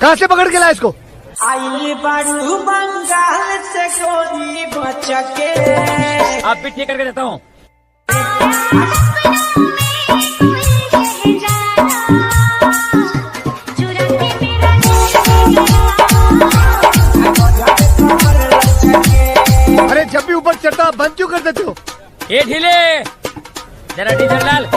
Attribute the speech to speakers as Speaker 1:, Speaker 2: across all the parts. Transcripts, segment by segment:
Speaker 1: कहाँ से पकड़ के लाया इसको?
Speaker 2: आई बारू बंगाल से गोरी बचके।
Speaker 3: आप भी ठीक करके देता हूँ।
Speaker 1: अरे जब भी ऊपर चढ़ता बंद क्यों कर देते हो?
Speaker 3: ये ढीले जरा डीजल डाल।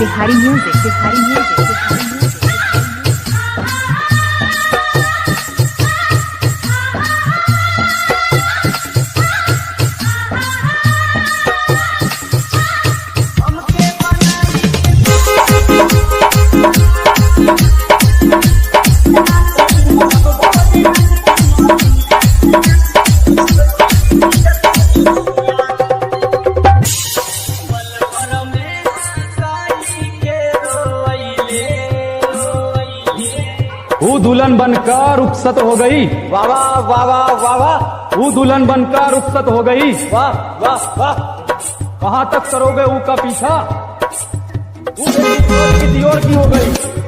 Speaker 4: Bihari music, Bihari music, Bihari music.
Speaker 5: वो दुल्हन बनकर रुखसत हो गई।
Speaker 1: वाह वाह वाह वाह वाह वाह।
Speaker 5: वो दुल्हन बनकर रुखसत हो गई।
Speaker 1: वाह वाह वाह।
Speaker 5: कहाँ तक करोगे ऊ का पीछा? वो किसी और की हो गई।